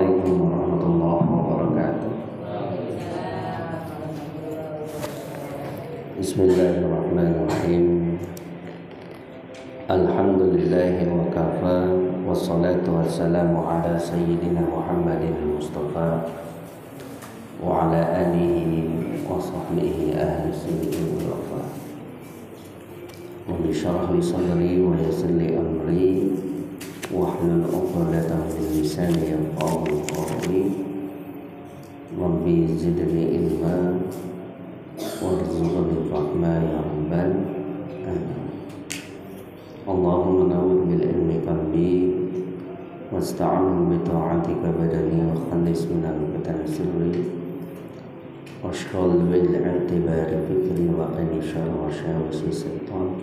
Assalamualaikum warahmatullahi wabarakatuh. Bismillahirrahmanirrahim. Alhamdulillahi wa kafa, wassalatu wassalamu ala sayyidina Muhammadin Mustafa wa ala alihi wa sahbihi ahli sirri wal wafa. Rabbi shrah li sadri wa yassir li amri wahlul 'uqdatam min lisani yafqahu qawli. Rabbi zidni ilma warzuqni fahma ya rabbal alamin. Allahumma nawwir bil ilmi qalbi wasta'in bi ta'atika badani wa khallis min al-fitan sirri washghal bil i'tibari fikri wa qini syarra waswasi syaitan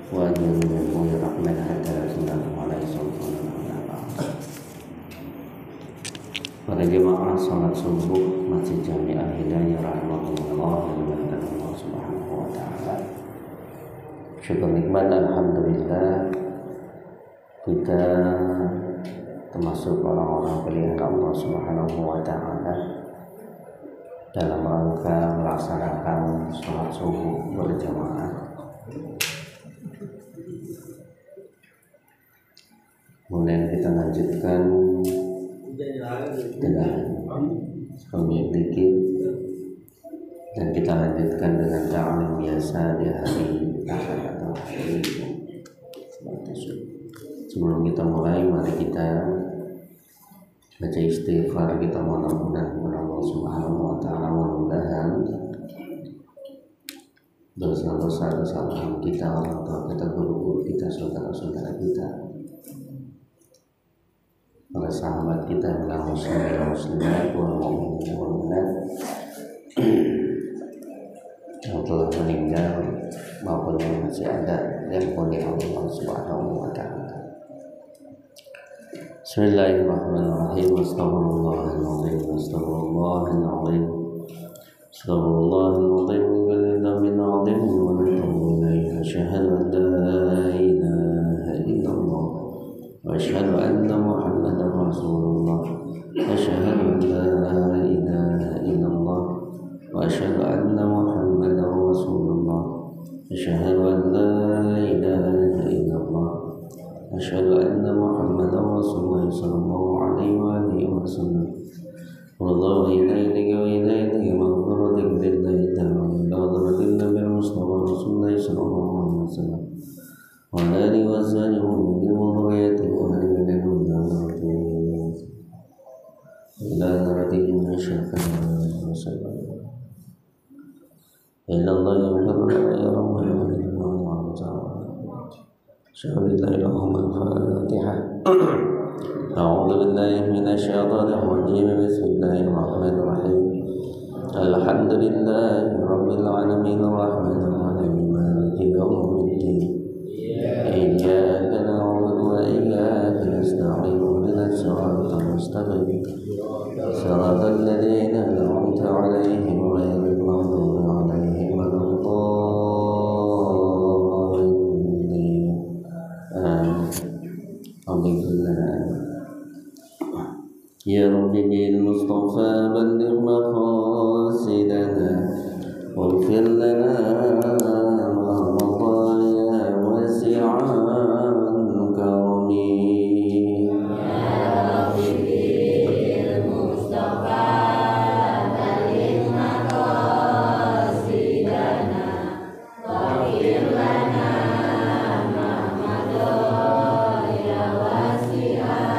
wa ajil min ghayri rahmat hatta tunal alaihi sultan. Para jemaah salat subuh Masjid Jami'ah Hidayah rahimahullah dan Allah Subhanahu wa taala. Syukur nikmat, alhamdulillah kita termasuk orang-orang pilihan Allah Subhanahu wa taala dalam rangka melaksanakan salat subuh berjamaah. Kemudian kita lanjutkan dengan suami zikir dan kita lanjutkan dengan ta'lim biasa di hari Ahad atau hari sebelum kita mulai, mari kita baca istighfar. Kita mohon ampunan kepada Allah Subhanahu wa taala, mudah-mudahan dosa-dosa kesalahan kita, orang tua kita, guru-guru kita, saudara-saudara kita, para sahabat kita, para muslimin dan muslimat, wal mu'minin wal mu'minat yang telah meninggal maupun yang masih ada, yang oleh Allah Subhanahu wa taala. Bismillahirrahmanirrahim. Astaghfirullahaladzim, astaghfirullahaladzim, astaghfirullahaladzim wal dzambil adzim wa natubu ilaihi. Asyhadu an la ilaha illallah wa asyhadu anna Muhammadar Rasulullah. Asyhadu an la ilaha illallah wa asyhadu anna Muhammadar Rasulullah. Asyhadu an la ilaha illallah wa asyhadu anna Muhammadar Rasulullah sallallahu alaihi wa alihi wasallam. Wallahu ilaika wa ilaika maghfiratan lillahi ta'ala wa bil Mustafa Rasulullah sallallahu alaihi wasallam wa alihi wa sahbihi wa dhurriyyatihi wa alihi ila naradina syafa'an wa sallam ila Allah ya rabbi wa ta'ala. Al-Fatihah. A'udzu billahi minasy syaithanir rajim. Bismillahirrahmanirrahim. Alhamdulillahi rabbil alamin arrahmanir rahim maliki yaumiddin. Iyyaka na'budu wa iyyaka nasta'in. Ihdinas siratal mustaqim. Siratal ladzina an'amta 'alaihim ghairil maghdubi 'alaihim waladdallin. Ya Rabbi bil Mustafa balligh maqasidana waghfir lana ma madha ya wasi'an karami. Ya Rabbi bil Mustafa balligh maqasidana waghfir lana ma madha ya wasi'an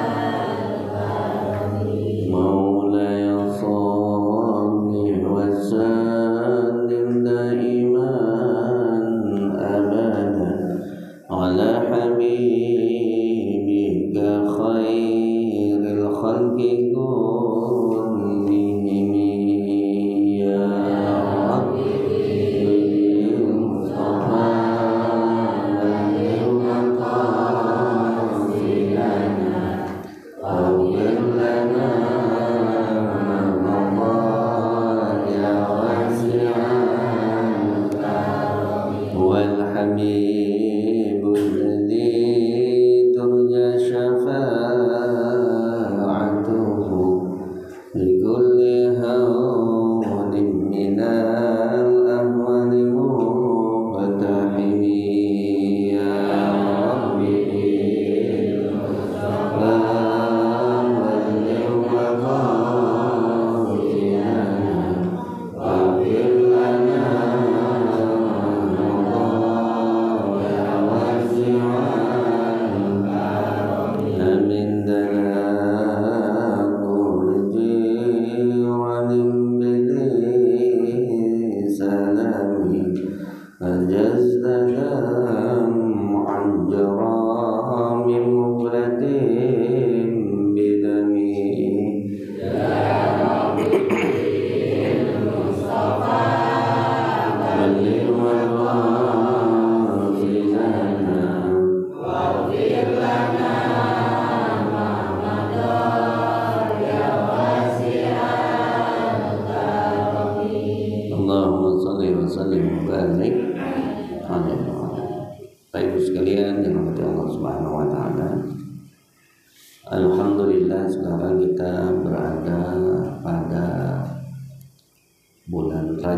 على حبيب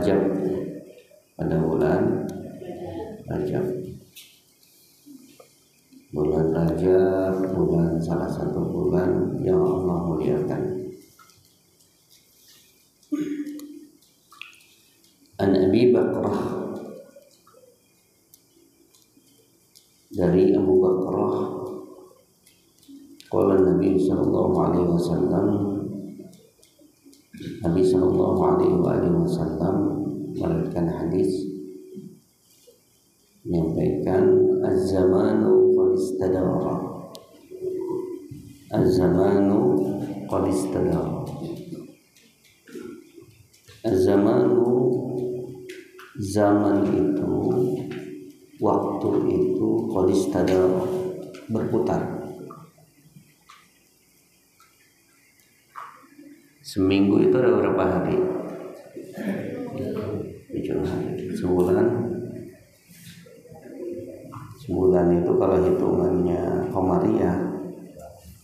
Rajab, pada bulan Rajab. Bulan Rajab, salah satu bulan yang Allah muliakan. An Abi Bakrah, dari Abu Bakrah, qala Nabi sallallahu alaihi wasallam, Nabi sallallahu alaihi wasallam meriwayatkan hadis menyampaikan az-zamanu qad istadara. Az-zamanu qad istadara. Az-zamanu, zaman itu, waktu itu, qad istadara, berputar. Seminggu itu ada berapa hari? 7 hari. Sebulan itu kalau hitungannya Qamariyah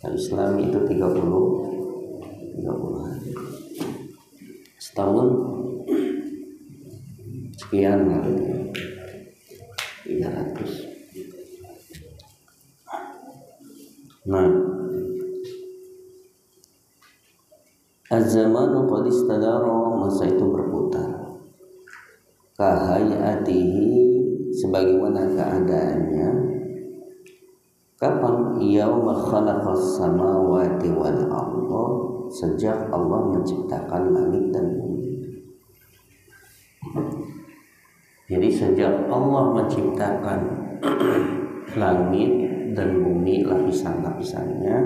atau Islami itu 30 hari. Setahun sekian kali 300. Nah, az-zamanu qad istadara, masa itu berputar. Kahayatihi, sebagaimana keadaannya kapan? Yauma khalaqas samawati wal arda, sejak Allah menciptakan langit dan bumi. Jadi sejak Allah menciptakan langit dan bumi, lapisan-lapisannya,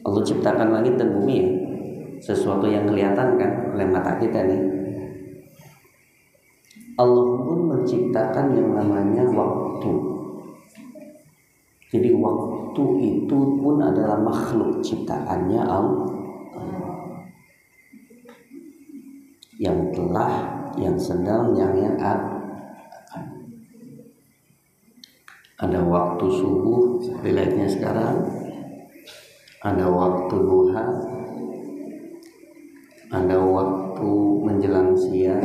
Allah ciptakan langit dan bumi ya, sesuatu yang kelihatan kan oleh mata kita nih. Allah pun menciptakan yang namanya waktu. Jadi waktu itu pun adalah makhluk ciptaannya Allah, yang telah, yang sedang, yang akan. Ada waktu subuh, highlightnya sekarang. Ada waktu duha, ada waktu menjelang siang,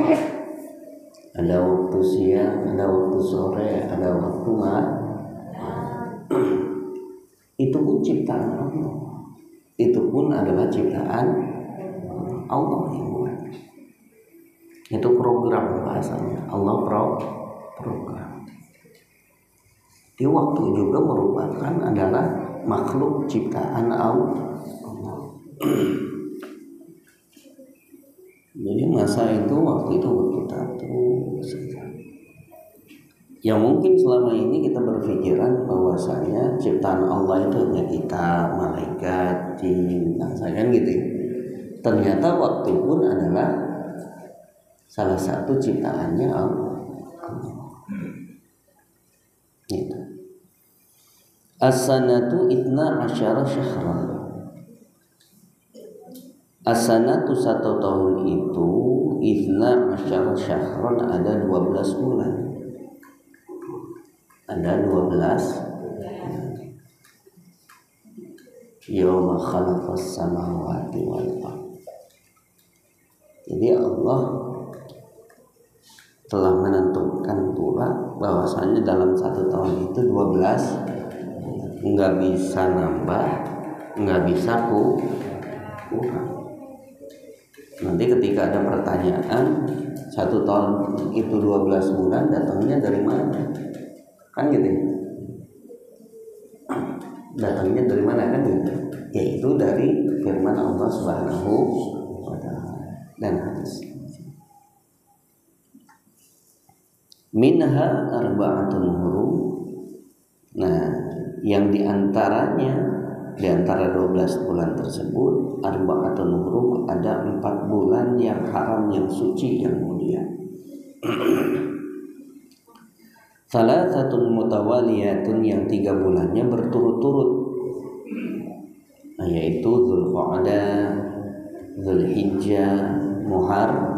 ada waktu siang, ada waktu sore, ada waktu malam. Itu pun ciptaan Allah. Itu pun adalah ciptaan Allah yang buat. Itu program bahasanya. Allah program. Di waktu juga merupakan adalah makhluk ciptaan Allah. Jadi masa itu, waktu itu berputar terus. Yang mungkin selama ini kita berpikiran bahwasanya ciptaan Allah itu hanya kita, malaikat, jin, kan gitu ya. Ternyata waktu pun adalah salah satu ciptaannya Allah. Gitu. As-sanatu 12 syahran. As-sanatu, satu tahun itu, 12 syahran, ada 12 bulan. Ada 12. Yauma khalaqas samawati wal ardh. Jadi Allah telah menentukan pula bahwasanya dalam satu tahun itu 12, nggak bisa nambah, nggak bisa kurang. Nanti ketika ada pertanyaan, satu tahun itu 12 bulan, datangnya dari mana? Kan gitu ya? Datangnya dari mana kan gitu? Yaitu dari firman Allah Subhanahu wa ta'ala dan hadis. Minha arba'atun hurum. Nah, yang diantaranya, diantara 12 bulan tersebut, arba'atun hurum, ada 4 bulan yang haram, yang suci, yang mulia. Salasatun mutawaliyatun, yang 3 bulannya berturut-turut, yaitu Dzulqa'dah, Dzulhijjah, Muharram,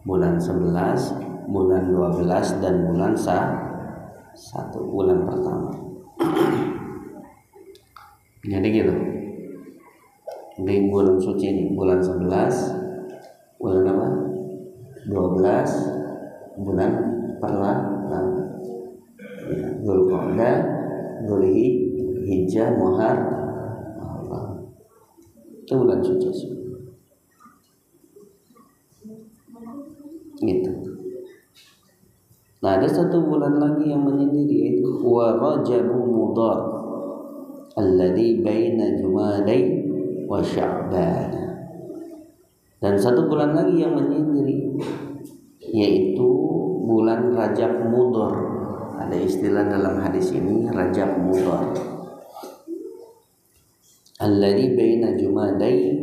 bulan 11, bulan 12, dan bulan 1, bulan pertama. Jadi gitu. Di bulan suci ini, bulan 11, bulan apa? 12 bulan perlahan. Dzulqa'dah, Dzulhijjah, Muharram. Itu bulan suci. Gitu. Nah, ada satu bulan lagi yang menyendiri, yaitu wa Rajabu Mudhar alladzi baina Jumadai wa Sya'ban. Dan satu bulan lagi yang menyendiri, yaitu bulan Rajab Mudhar. Ada istilah dalam hadis ini, Rajab Mudhar. Alladzi baina Jumadai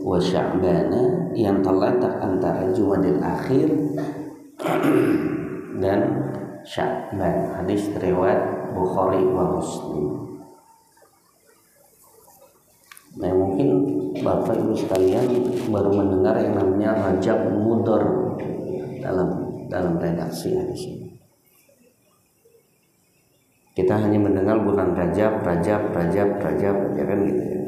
wa Sya'ban, yang terletak antara Jumadil Akhir dan Sya'ban. Hadis riwayat Bukhari wa Muslim. Nah, mungkin Bapak Ibu sekalian baru mendengar yang namanya Rajab Mudhar dalam redaksi hadis ini. Kita hanya mendengar bulan Rajab, ya kan gitu ya.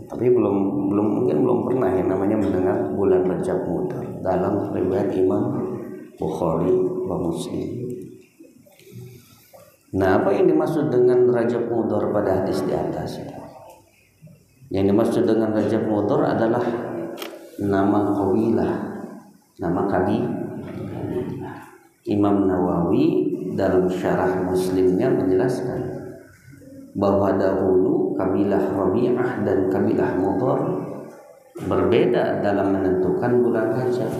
Tapi mungkin belum pernah yang namanya mendengar bulan Rajab Mudhar dalam riwayat Imam Bukhari wa Muslim. Nah, apa yang dimaksud dengan Rajab Mudhar pada hadis di atas? Yang dimaksud dengan Rajab Mudhar adalah nama qabilah, nama kabilah. Imam Nawawi dalam syarah Muslimnya menjelaskan bahwa dahulu kabilah Rabi'ah dan kabilah Mudhar berbeda dalam menentukan bulan Rajab.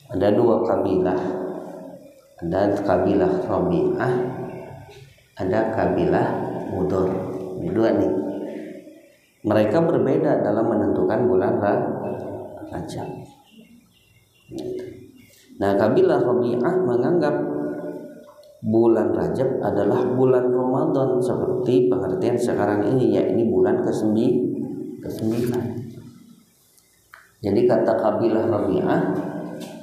Ada dua kabilah, ada kabilah Rabi'ah, ada kabilah Mudhar. Ini dua nih. Mereka berbeda dalam menentukan bulan Rajab. Nah, kabilah Rabi'ah menganggap bulan Rajab adalah bulan Ramadan seperti pengertian sekarang ini, yakni bulan ke-9. Jadi kata kabilah Rabi'ah,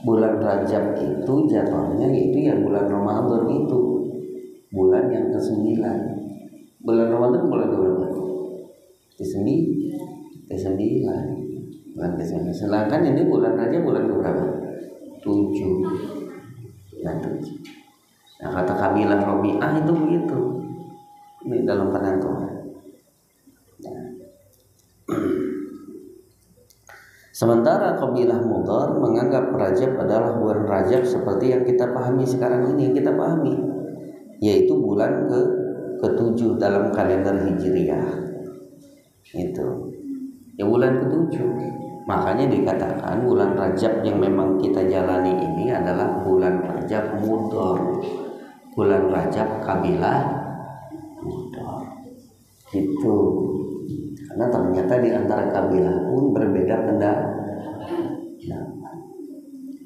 bulan Rajab itu jatuhnya itu ya bulan Ramadan, itu bulan yang ke-9. Bulan Ramadan bulan berapa? Ke-9. Bulan ke-9. Sedangkan ini bulan Rajab bulan berapa? 7. Nah, kata kabilah Rabi'ah itu begitu di dalam penentuan. Sementara kabilah Mudhar menganggap Rajab adalah bulan Rajab seperti yang kita pahami sekarang ini, yaitu bulan ke-7 dalam kalender Hijriah. Itu ya bulan ke-7. Makanya dikatakan bulan Rajab yang memang kita jalani ini adalah bulan Rajab Mudhar, bulan Rajab kabilah Mudhar. Gitu. Karena ternyata di antara kabilah pun berbeda pendapat.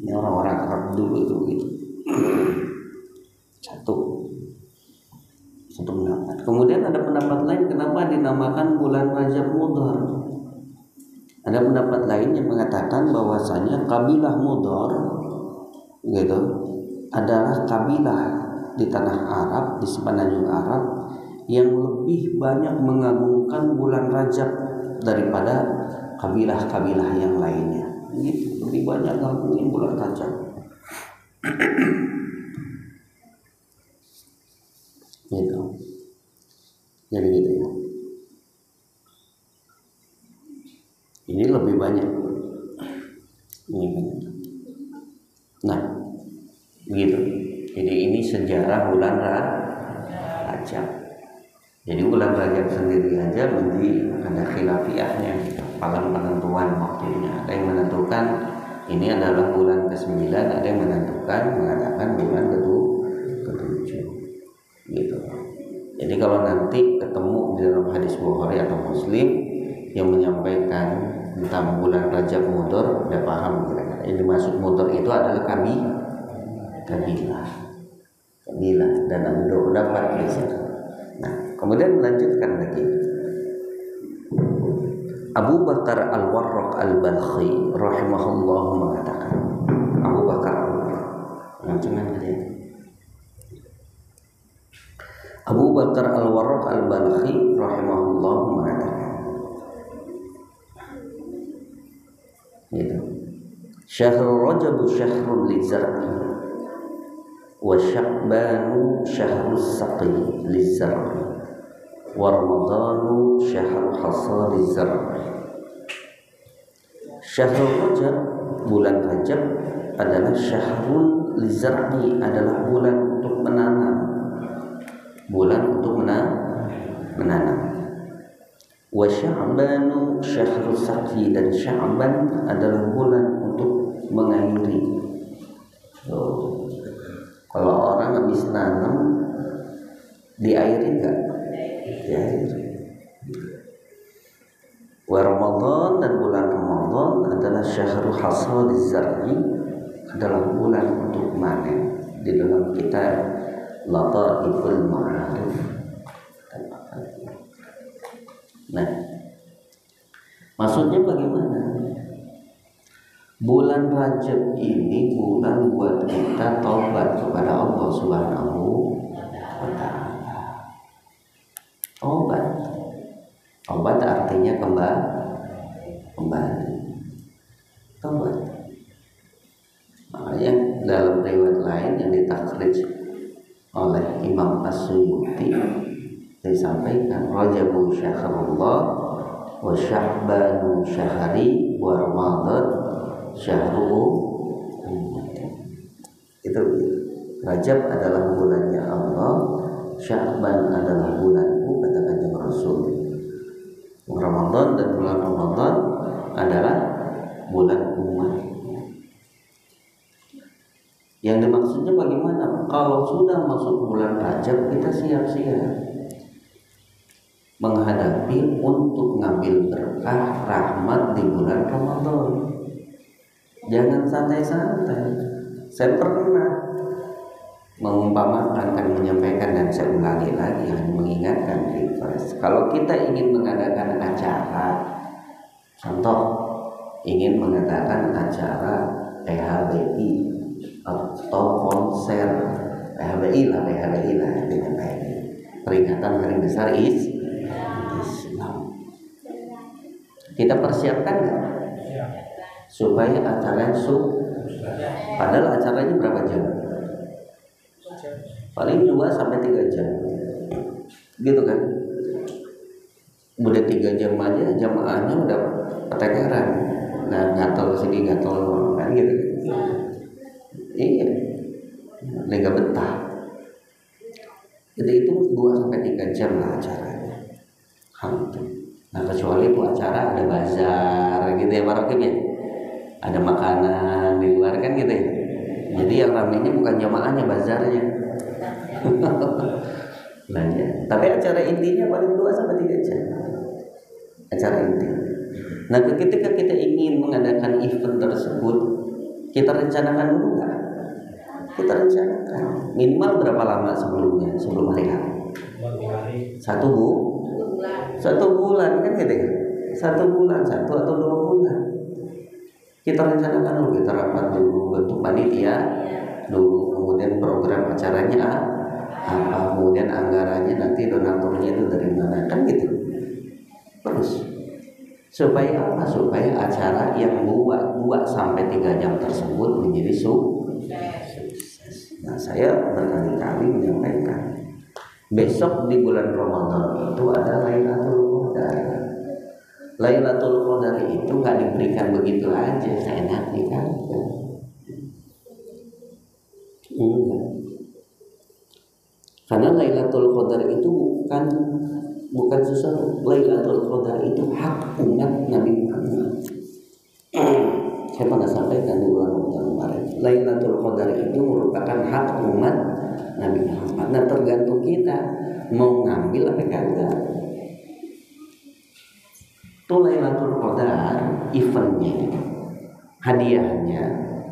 Ini orang-orang Arab dulu itu gitu. Satu pendapat. Kemudian ada pendapat lain kenapa dinamakan bulan Rajab Mudhar. Ada pendapat lain yang mengatakan bahwasanya kabilah Mudhar gitu adalah kabilah di tanah Arab, di semenanjung Arab yang lebih banyak mengagungkan bulan Rajab daripada kabilah-kabilah yang lainnya. Gitu, lebih banyak ngagungin bulan Rajab. Gitu. Jadi gitu ya. Ini lebih banyak. Nah, begitu. Jadi ini sejarah bulan Rajab. Jadi bulan Rajab sendiri aja ada khilafiyahnya, dalam penentuan waktunya. Ada yang menentukan ini adalah bulan ke-9, ada yang mengatakan bulan ke-7. Gitu. Jadi kalau nanti ketemu di dalam hadis Bukhari atau Muslim yang menyampaikan tentang bulan Rajab Mudhar, udah paham kira-kira. Yang dimaksud Mudhar itu adalah kabilah dan ada dua pendapat di situ. Nah, kemudian melanjutkan lagi. Abu Bakar Al-Warraq Al-Balkhi rahimahullah mengatakan, Abu Bakar Abu Bakar Al-Warraq Al-Balkhi rahimahullah mengatakan, Syahrul Rajab syahrun lizar'i wa Sya'banu syahrus saqi lizar'i wa Ramadanu syahrul hasadi zar'i. Syahrul Rajab, bulan Rajab adalah syahrul lizar'i, adalah bulan untuk menanam, bulan untuk menanam. Wa Sya'banu syahrus saqi, dan Sya'ban adalah bulan untuk mengairi. Kalau orang habis nanam diairi enggak? Diairi. Wa Ramadan, dan bulan Ramadan adalah syahrul hasadiz zar'i, adalah bulan untuk manen. Di dalam kitab Lataiful Ma'arif. Nah, maksudnya bagaimana? Bulan Rajab ini bulan buat kita taubat kepada Allah Subhanahu wa ta'ala. Taubat artinya kembali. Taubat. Makanya dalam riwayat lain yang ditakhrij oleh Imam As-Suyuti disampaikan, Rajabu syahrullah wa Sya'banu syahri wa Ramadan syahru. Itu Rajab adalah bulannya Allah, Sya'ban adalah bulanku, kata Kanjeng Rasul. Ramadan dan bulan Ramadan adalah bulan umat. Yang dimaksudnya bagaimana? Kalau sudah masuk bulan Rajab, kita siap-siap menghadapi untuk ngambil berkah rahmat di bulan Ramadan. Jangan santai-santai. Saya pernah mengumpamakan dan menyampaikan, dan saya ulangi lagi, mengingatkan refresh. Kalau kita ingin mengadakan acara, contoh ingin mengadakan acara PHBI atau konser PHBI lah dengan baik, peringatan Hari Besar Islam, kita persiapkan nggak? Supaya acaranya padahal acaranya berapa jam? Paling 2-3 jam, gitu kan? Udah 3 jam aja jamaahnya udah keteteran, nah gatal sini gatal kan gitu. Iya, nggak betah. Jadi itu 2-3 jam lah acaranya. Nah kecuali itu acara ada bazar gitu ya, Pak Rokim ya, ada makanan di luar kan gitu ya. Jadi yang ramainya bukan jamaahnya, bazarnya. Nah, ya. Tapi acara intinya paling 2-3 jam. Acara inti. Nah, ketika kita ingin mengadakan event tersebut, kita rencanakan dulu nggak? Kita rencanakan minimal berapa lama sebelumnya, sebelum hari H? 1 bulan kan gitu ya? 1 bulan, 1 atau 2 bulan. Kita rencanakan dulu, kita rapat dulu, bentuk panitia dulu, kemudian program acaranya apa, kemudian anggarannya nanti donaturnya itu dari mana, kan gitu. Terus supaya apa? Supaya acara yang 2-3 jam tersebut menjadi sukses. Nah, saya berkali-kali menyampaikan, besok di bulan Ramadan itu ada Lailatul Qadar. Lailatul Qadar itu nggak diberikan begitu aja seenaknya kan? Karena Lailatul Qadar itu bukan sesuatu. Lailatul Qadar itu hak umat Nabi Muhammad. Saya pernah sampaikan di bulan Ramadan kemarin. Lailatul Qadar itu merupakan hak umat Nabi Muhammad. Nah, tergantung kita mau ngambil apa kagak. Itu Lailatul Qadar, eventnya, hadiahnya,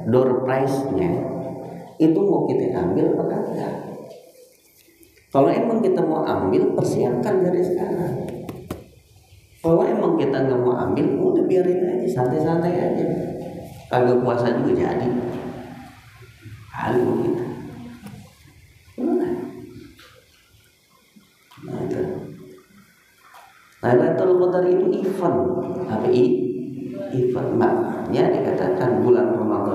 door prize-nya, itu mau kita ambil apa kagak. Kalau emang kita mau ambil, persiapkan dari sekarang. Kalau emang kita nggak mau ambil, udah biarin aja, santai-santai aja. Kagak puasa juga jadi. Halu gitu. Nah, itu. Lailatul Qadar itu event, event. Makanya dikatakan bulan Ramadan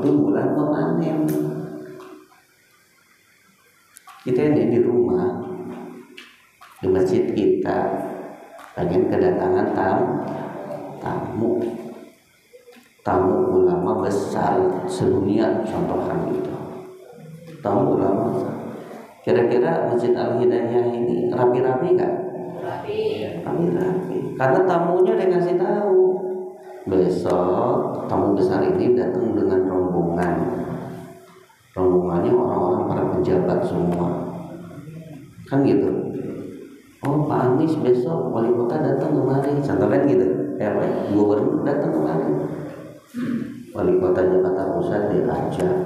memasuki bulan memanen. Kita ini di rumah, di masjid kita pengen kedatangan tamu ulama besar sedunia, contohnya gitu. Tamu ulama besar. Kira-kira Masjid Al-Hidayah ini rapi-rapi nggak? Rapi. Karena tamunya udah ngasih tahu. Besok tamu besar ini datang dengan rombongan. Rombongannya orang-orang para pejabat semua. Kan gitu. Oh, Pak Anies besok wali kota datang kemari. Contoh kan gitu. Gubernur datang kemari. Wali kota Jakarta Pusat diajak,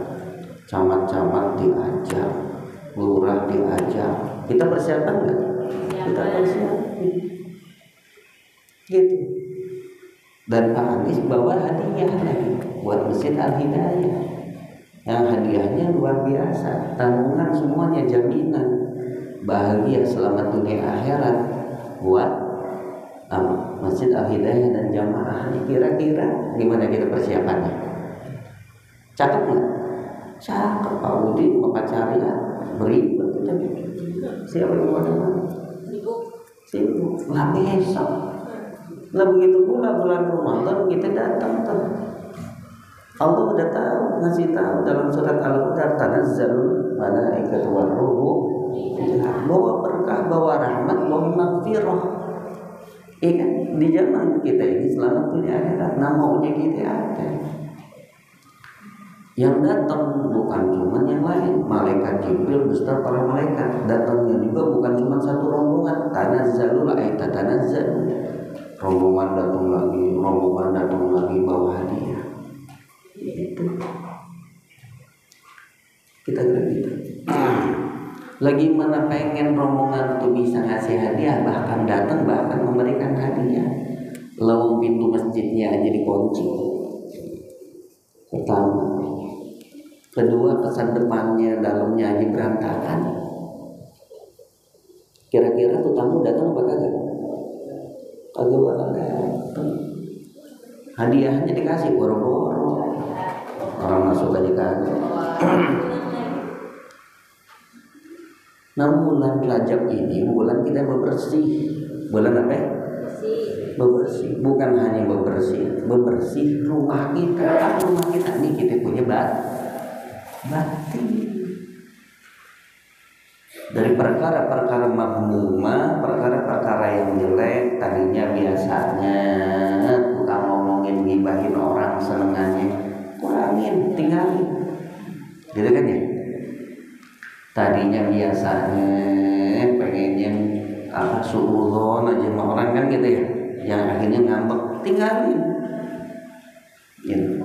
camat-camat diajak, lurah diajak. Kita persiapan nggak? Kita persiapan. Gitu. Dan Pak Anies bawa hadiah lagi buat Masjid Al-Hidayah. Yang hadiahnya luar biasa, tanggungan semuanya, jaminan bahagia selamat dunia akhirat buat Masjid Al-Hidayah dan jamaahnya. Kira-kira gimana kita persiapannya? Cakep nggak? Cakep. Pak Udin mau pacarnya beribad kita siapa yang mana? Sibuk. Lah besok. Lah begitu pula bulan Ramadan kita datang tuh. Allah udah tahu, ngasih tahu dalam surat Al-Qadar, tanazzalul malaikatu war ruhu, bawa berkah, bawa rahmat, bawa maghfirah. Kan di zaman kita ini selamat dunia akhirat, namanya kita ada. Yang datang bukan cuma yang lain, malaikat Jibril beserta para malaikat. Datangnya juga bukan cuma satu rombongan, tanazzalul tanazzal. Rombongan datang lagi bawa hadiah. Itu kita gitu. Lagi mana pengen rombongan tuh bisa ngasih hadiah, bahkan datang, bahkan memberikan hadiah. Lawang pintu masjidnya aja dikunci. Pertama. Kedua, kesan depannya dalamnya aja berantakan. Kira-kira tuh tamu datang apa kagak? Kagak bakal datang. Hadiahnya dikasih boro-boro. Orang masuk aja kagak. Nah, bulan Rajab ini bulan kita bebersih. Bulan apa? Bebersih. Bukan hanya bebersih rumah kita. Rumah kita ini kita punya batin. Dari perkara-perkara makmumah, perkara-perkara yang jelek, tadinya biasanya tukang ngomongin, gibahin orang senengannya, kurangin, tinggalin. Gitu kan ya? Tadinya biasanya pengennya suudzon aja sama orang kan gitu ya, yang akhirnya ngambek, tinggalin. Gitu.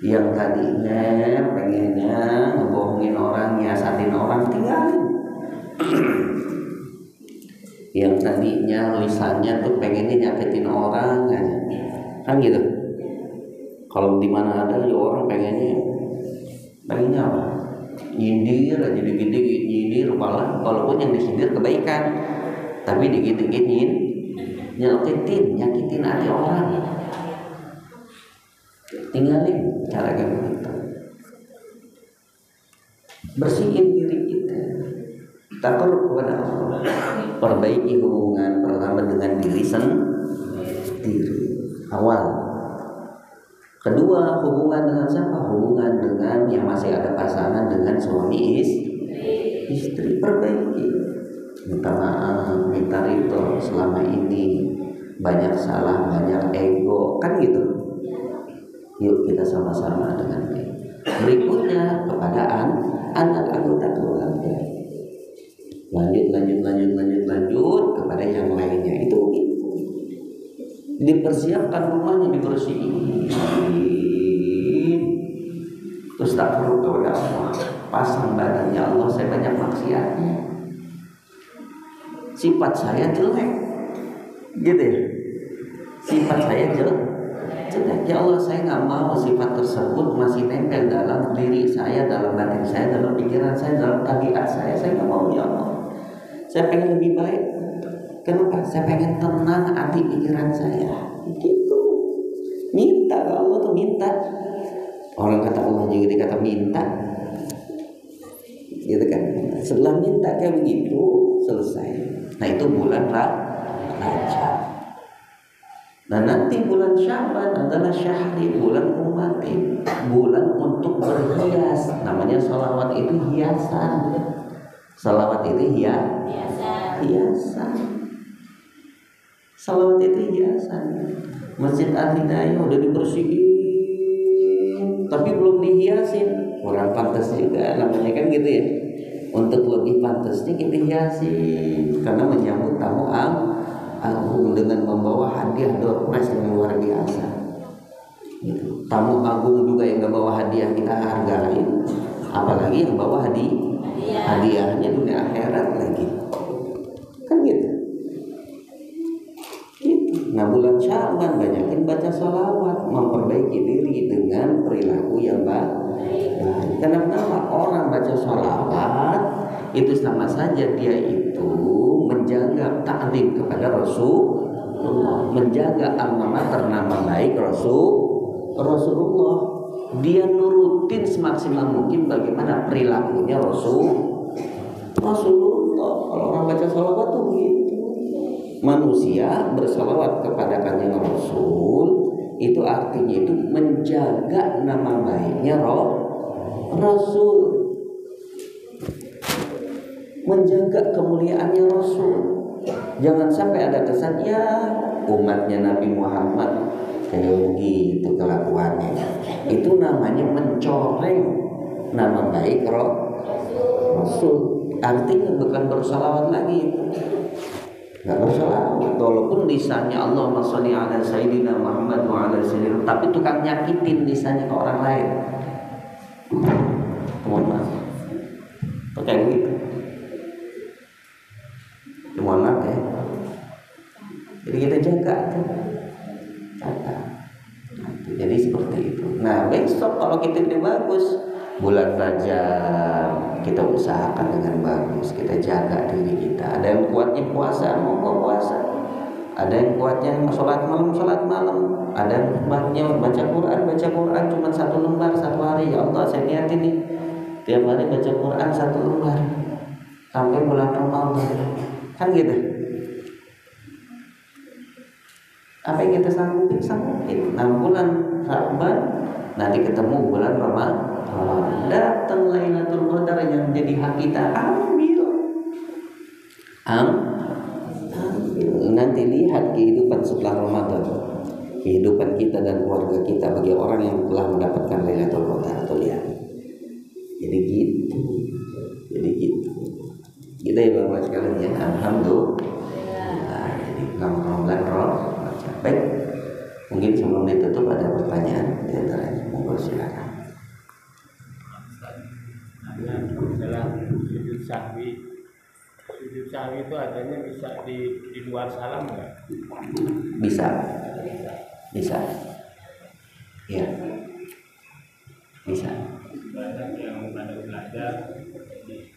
Yang tadinya pengennya ngebohongin orang, nyiasatin orang, tinggalin. Yang tadinya lisannya tuh pengennya nyakitin orang aja, kan gitu. Kalau di mana ada ya orang pengennya apa? Nyindir aja, dikit-dikit nyindir, malah walaupun yang disindir kebaikan, tapi dikit-dikit nyakitin hati orang. Tinggalin cara kayak begitu. Bersihin diri kita, takarrub kepada Allah. Perbaiki hubungan pertama dengan diri sendiri awal. Kedua, hubungan dengan siapa? Hubungan dengan yang masih ada pasangan, dengan suami istri. Perbaiki, minta maaf, minta ridho selama ini banyak salah, banyak ego, kan gitu. Yuk kita sama-sama dengan baik. Berikutnya kepada anak anggota keluarga. Lanjut kepada yang lainnya. Itu dipersiapkan rumahnya, dibersihin. Terus tak perlu kepada Allah, pasang badannya, Allah saya banyak maksiatnya, sifat saya jelek, gitu ya. Sifat saya jelek. Ya Allah, saya nggak mau sifat tersebut masih nempel dalam diri saya, dalam batin saya, dalam pikiran saya, dalam tabiat saya. Saya nggak mau, ya Allah. Saya pengen lebih baik. Kenapa? Saya pengen tenang hati pikiran saya. Gitu. Minta ke Allah tuh, minta. Orang kata Allah juga dikata minta, gitu kan? Setelah minta kayak begitu selesai. Nah itu bulan Rajab. Nah nanti bulan Syaban adalah syahri, bulan umati, bulan untuk berhias. Namanya sholawat itu hiasan. Sholawat itu hiasan. Sholawat itu hiasan. Masjid Al-Hidayah udah dibersihin, tapi belum dihiasin. Kurang pantas juga namanya kan gitu ya. Untuk lebih pantasnya kita hiasi karena menyambut tamu agung dengan membawa hadiah door prize yang luar biasa. Gitu. Tamu agung juga yang gak bawa hadiah kita hargain, apalagi yang bawa hadiahnya dunia akhirat lagi. Kan gitu. Nah bulan Syaban banyakin baca sholawat, memperbaiki diri dengan perilaku yang baik. Kenapa orang baca sholawat itu sama saja dia itu menjaga taklim kepada Rasulullah, menjaga alma mater nama baik Rasulullah. Dia nurutin semaksimal mungkin bagaimana perilakunya Rasulullah. Kalau orang baca sholawat tuh gitu. Manusia bersalawat kepada kanjeng Rasul itu artinya itu menjaga nama baiknya Rasul, menjaga kemuliaannya Rasul. Jangan sampai ada kesan ya umatnya Nabi Muhammad kayak begitu kelakuannya. Itu namanya mencoreng nama baik Rasul. Artinya bukan bersalawat lagi. Gak bersalawat, walaupun lisannya Allahumma sholli ala sayyidina Muhammad wa ala sayyidina, tapi tukang nyakitin lisannya ke orang lain. Mohon maaf. Pakai begitu. Mohon maaf ya. Jadi kita jaga. Jadi seperti itu. Nah besok kalau kita ini bagus, bulan Rajab kita usahakan dengan bagus, kita jaga diri kita. Ada yang kuatnya puasa, mau puasa. Ada yang kuatnya sholat malam. Ada yang kuatnya baca Quran cuma 1 lembar 1 hari. Ya Allah saya niat ini tiap hari baca Quran 1 lembar sampai bulan Ramadan. Kan gitu. Apa yang kita sanggupin. Nah bulan Syaban nanti ketemu bulan Ramadan. Datang Lailatul Qadar yang menjadi hak kita, ambil. Nanti lihat kehidupan setelah Ramadan, kehidupan kita dan keluarga kita bagi orang yang telah mendapatkan Lailatul Qadar atau lihat. Jadi gitu. Kita ya Bapak sekalian ya, alhamdulillah. Jadi Ramadan baik. Mungkin sebelum ditutup ada pertanyaan di antaranya, monggo silakan. Dalam sujud sahwi itu adanya bisa di luar salam nggak? Bisa. Ya. Bisa. Banyak yang pada belajar di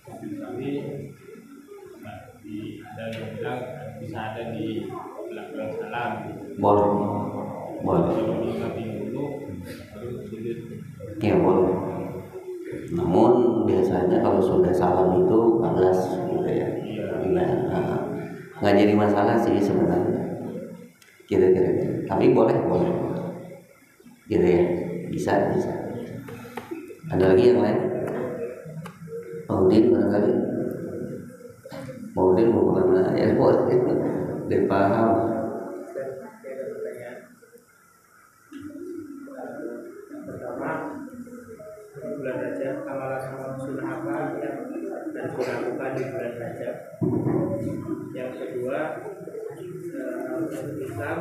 sujud sahwi, ada yang bilang bisa ada di belakang salam. Boleh. Kalau diingatin dulu baru sujud. Ya boleh. Namun biasanya kalau sudah salam itu 14 gitu ya. Nggak jadi masalah sih sebenarnya. Kira-kira. Tapi boleh. Gitu ya. Bisa. Ada lagi yang lain? Maudin barangkali. Maudin mau kemana? Ya boleh. Dia paham. Bulan Rajab, amalan sunnah apa yang harus dilakukan di bulan Rajab? Yang kedua, Islam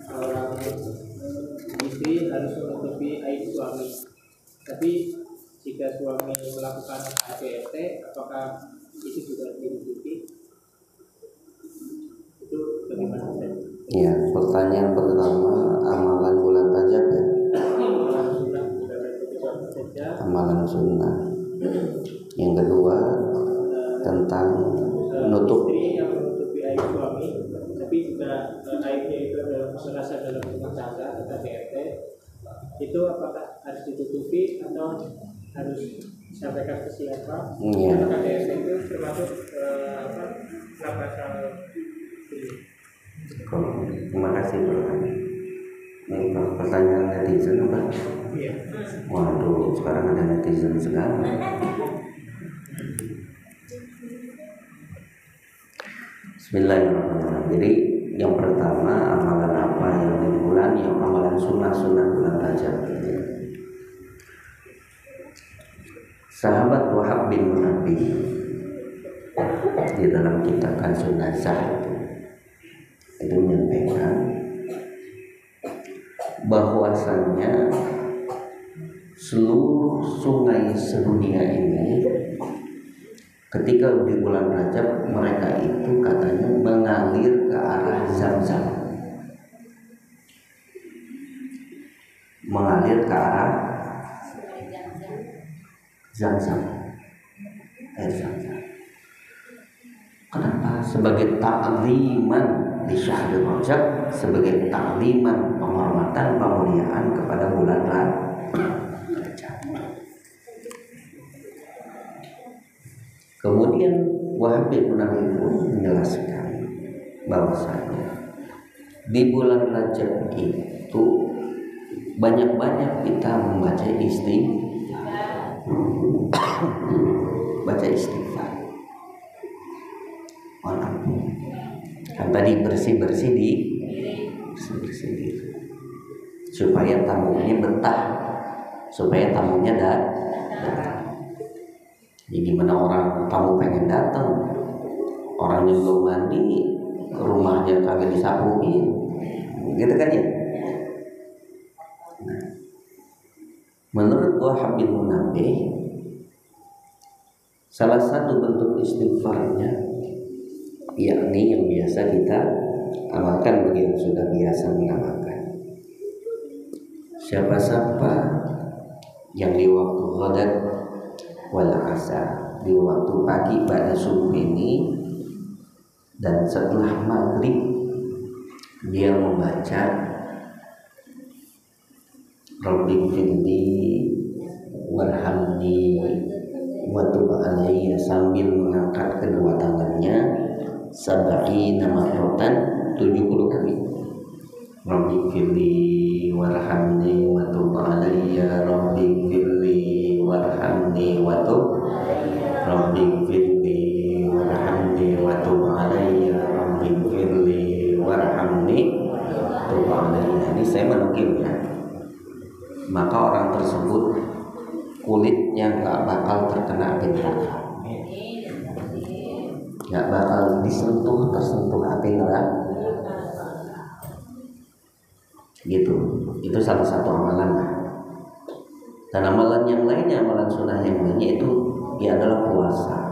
seorang istri harus menutupi aib suami. Tapi jika suami melakukan KDRT, apakah itu juga diikuti? Itu bagaimana? Ya, pertanyaan pertama amalan bulan Rajab ya. Amalan sunnah. Yang kedua tentang menutup yang menutupi aib suami, tapi juga aibnya itu adalah merasa dalam rumah tangga atau KDRT, itu apakah harus ditutupi atau harus disampaikan ke siapa? Iya. Apakah KDRT itu termasuk pasal ini? Terima kasih Bro. Ini pertanyaan netizen apa? Iya. Waduh, sekarang ada netizen segala. Bismillahirrahmanirrahim. Jadi yang pertama, amalan apa yang di bulan, yang amalan sunnah-sunnah bulan Rajab. Sahabat Wahab bin Munabbih di dalam kitab Kanzunazah itu menyampaikan bahwasannya seluruh sungai sedunia ini ketika di bulan Rajab mereka itu katanya mengalir ke arah Zam-Zam, mengalir ke arah Zam-Zam, air Zam-Zam. Kenapa? Sebagai ta'ziman di syahrul Rajab, sebagai ta'ziman, penghormatan, pemuliaan kepada bulan Rajab. Kemudian Wahab bin Munabbih pun menjelaskan bahwasanya di bulan Rajab itu banyak-banyak kita membaca baca istighfar. Kan tadi bersih-bersih diri supaya tamunya betah, supaya tamunya datang. Jadi gimana orang tamu pengen datang, orangnya belum mandi, rumahnya kagak disapuin, gitu kan ya? Nah, menurut Wahab bin Munabbih, salah satu bentuk istighfarnya, yakni yang biasa kita amalkan bagi yang sudah biasa mengamalkan. Siapa-siapa yang di waktu ghadat wal asar, di waktu pagi pada subuh ini dan setelah maghrib dia membaca Rabbighfirli warhamni wa tub alayya sambil mengangkat kedua tangannya sab'ina marratan 70 kali. Rabbighfirli warhamni wa tub alayya Rabbighfirli warhamni wa tub Rabbighfirli warhamni wa tub alayya Rabbighfirli warhamni tub alayya. Ini saya menukilnya. Maka orang tersebut kulitnya gak bakal terkena api neraka, gak bakal tersentuh api neraka. Gitu. Itu salah satu amalan. Dan amalan yang lainnya, amalan sunnah yang lainnya itu ya adalah puasa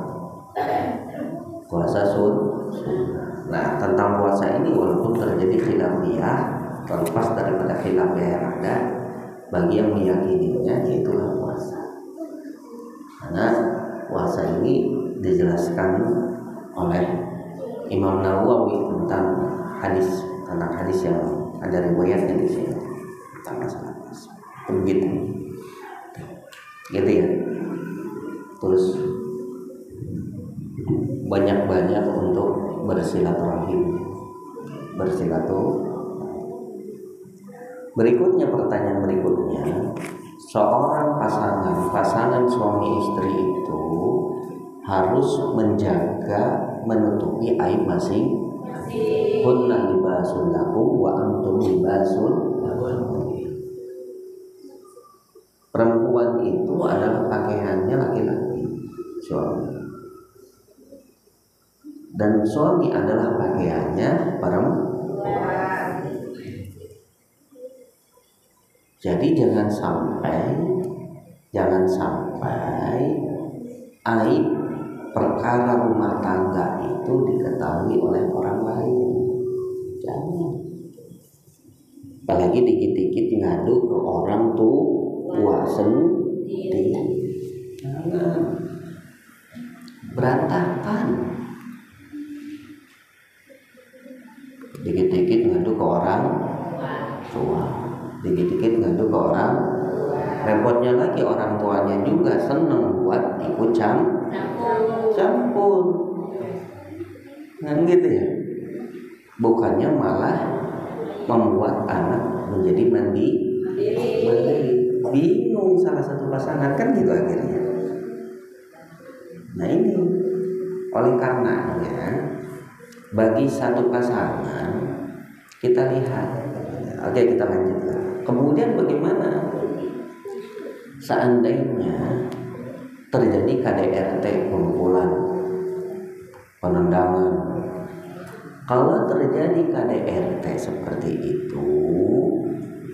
sunnah. Nah, tentang puasa ini walaupun terjadi khilafiyah, terlepas daripada khilafiyah yang ada, bagi yang meyakininya yaitulah puasa. Karena puasa ini dijelaskan oleh Imam Nawawi tentang hadis yang ada riwayatnya di sini tentang masalah puasa. Begitu. Gitu ya. Terus banyak-banyak untuk bersilaturahim. Berikutnya, pertanyaan berikutnya, seorang pasangan suami istri itu harus menjaga, menutupi aib masing. Hunna libasun lakum wa antum libasun lahun. Perempuan itu adalah pakaiannya laki-laki, suami. Dan suami adalah pakaiannya perempuan. Jadi jangan sampai aib perkara rumah tangga itu diketahui oleh orang lain. Jangan. Apalagi dikit-dikit ngadu ke orang tua sendiri. Jangan. Berantakan. Dikit-dikit ngadu ke orang tua. dikit-dikit ngadu ke orang. Repotnya lagi orang tuanya juga seneng buat ikut campur. Nah gitu ya. Bukannya malah membuat anak menjadi mandiri. Bingung salah satu pasangan kan gitu akhirnya. Nah ini oleh karenanya bagi satu pasangan kita lihat. Oke, kita lanjutkan. Kemudian bagaimana seandainya terjadi KDRT, kumpulan penendangan. Kalau terjadi KDRT seperti itu,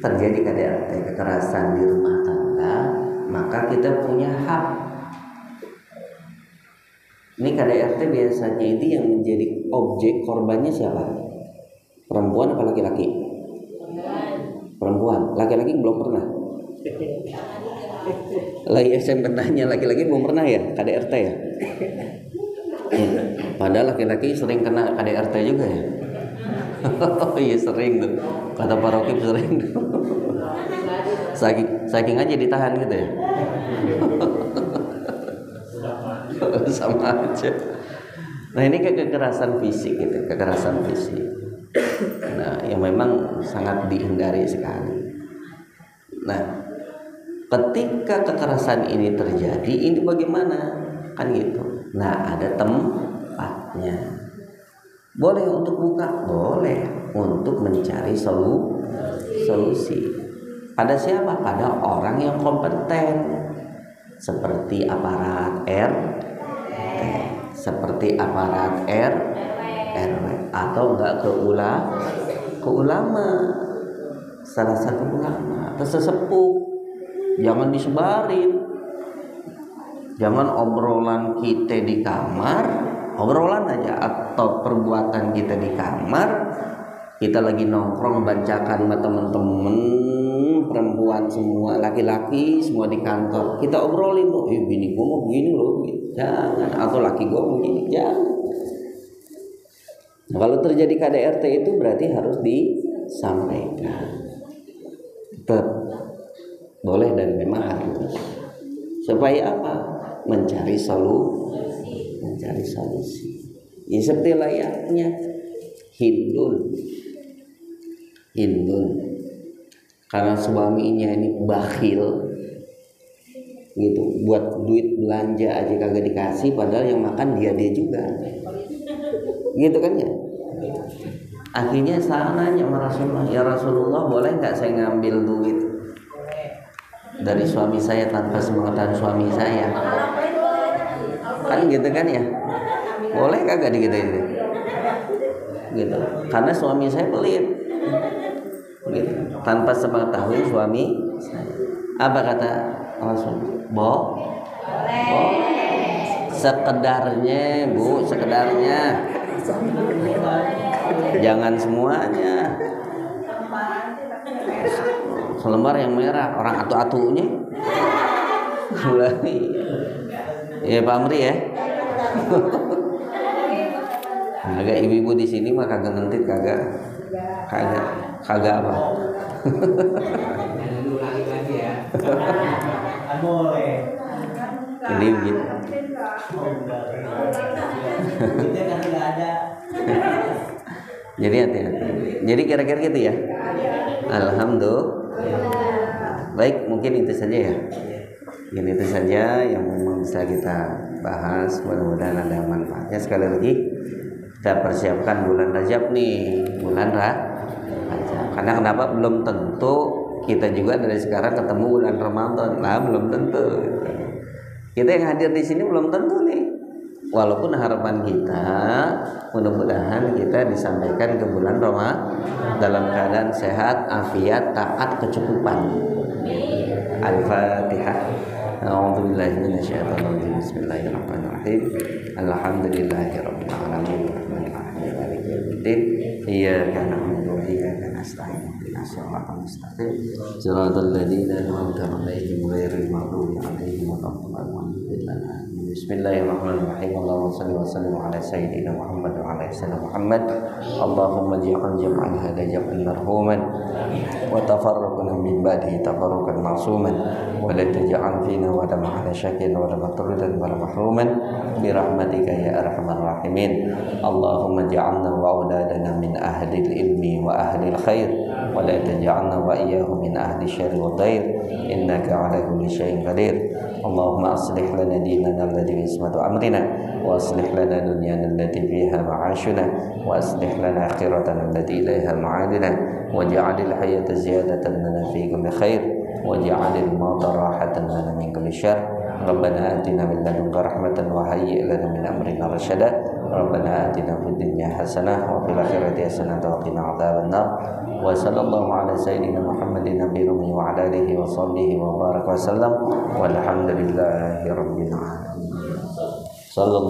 terjadi KDRT, kekerasan di rumah tangga, maka kita punya hak. Ini KDRT biasanya itu yang menjadi objek korbannya siapa? Perempuan apa laki-laki? Perempuan. Laki-laki belum pernah. Lagi saya bertanya, laki-laki belum pernah ya KDRT ya? Padahal laki-laki sering kena KDRT juga ya. Oh iya sering tuh. Kata Pak Rokib sering tuh. Saking aja ditahan gitu ya. Sama aja. Nah ini kekerasan fisik gitu, kekerasan fisik. Nah yang memang sangat dihindari sekali. Nah ketika kekerasan ini terjadi, ini bagaimana? Kan gitu. Nah ada tempatnya. Boleh untuk buka, boleh untuk mencari solusi. Pada siapa? Pada orang yang kompeten. Seperti aparat RT, seperti aparat RW, atau enggak ke ulama, salah satu ulama atau sesepuh. Jangan disebarin. Jangan obrolan kita di kamar, obrolan aja atau perbuatan kita di kamar, kita lagi nongkrong bacakan sama temen-temen perempuan semua, laki-laki semua di kantor, kita obrolin tuh, bini gua mau begini loh, jangan, atau laki gua mau begini, jangan. Nah, kalau terjadi KDRT itu berarti harus disampaikan, tetap boleh dan memang harus. Supaya apa? Mencari solusi. Ya seperti layaknya Hindun. Karena suaminya ini bakhil gitu, buat duit belanja aja kagak dikasih, padahal yang makan dia juga gitu kan ya. Akhirnya saya nanya sama Rasulullah, ya Rasulullah boleh nggak saya ngambil duit dari suami saya tanpa sepengetahuan suami saya? Kan gitu kan ya, boleh kagak digituin gitu, karena suami saya pelit gitu, tanpa sepengetahuan suami saya. Apa kata Rasul? Sekedarnya bu, sekedarnya, jangan semuanya. Selembar yang merah, orang atu-atunya mulai. Ya Pak Amri ya. Agak ibu-ibu di sini mah kagak ngentit, kagak apa. lagi ya. Jadi begitu. Jadi hati-hati. Jadi kira-kira gitu ya. Alhamdulillah. Baik, mungkin itu saja ya. Mungkin itu saja yang memang bisa kita bahas. Mudah-mudahan ada manfaatnya. Sekali lagi kita persiapkan bulan Rajab nih, bulan Rajab. Karena kenapa? Belum tentu kita juga dari sekarang ketemu bulan Ramadan. Nah, belum tentu. Kita yang hadir di sini belum tentu nih. Walaupun harapan kita mudah-mudahan kita disampaikan ke bulan Ramadan dalam keadaan sehat, afiat, taat, kecukupan. Al-Fatihah. A'udzubillahi minasyaitonir rajim. Bismillahirrahmanirrahim. Alhamdulillahirabbil alamin. Arrahmanirrahim. Maliki yaumiddin. Iyyaka na'budu wa iyyaka nasta'in. Ihdinas siratal mustaqim siratal ladzina an'amta 'alaihim ghairil maghdubi 'alaihim waladdallin. Bismillahirrahmanirrahim. Allahumma shalli wa sallim ala sayyidina Muhammad wa ala sayyidina Muhammad. Allahumma ij'al jam'an hadha jam'an marhuman wa tafarraqna min ba'dihi tafarruqan ma'suman wa la taj'al fina wa la ma'ana syakin wa la matrudan wa la mahruman bi rahmatika ya arhamar rahimin. Allahumma ij'alna wa auladana min ahli ilmi wa ahli khair wa la taj'alna wa iyyahum min ahli syarri wa dair innaka ala kulli syai'in qadir. Allahumma aslih lana dinana alladhi ismatu amrina wa aslih lana dunyana allati fiha ma'ashuna wa aslih lana akhiratana allati ilaiha ma'adina waj'alil hayata ziyadatan lana fi kulli khair waj'alil mauta rahatan lana min kulli syarr. Rabbana atina min ladunka rahmatan wa hayyi' lana min amrina rasyada. Rabbana atina fid dunya hasanah wa fil akhirati hasanah wa qina adzabannar. Wa sallallahu ala sayyidina Muhammadin nabiyil ummi wa ala alihi wa sahbihi wa baraka wa sallam walhamdulillahi rabbil alamin.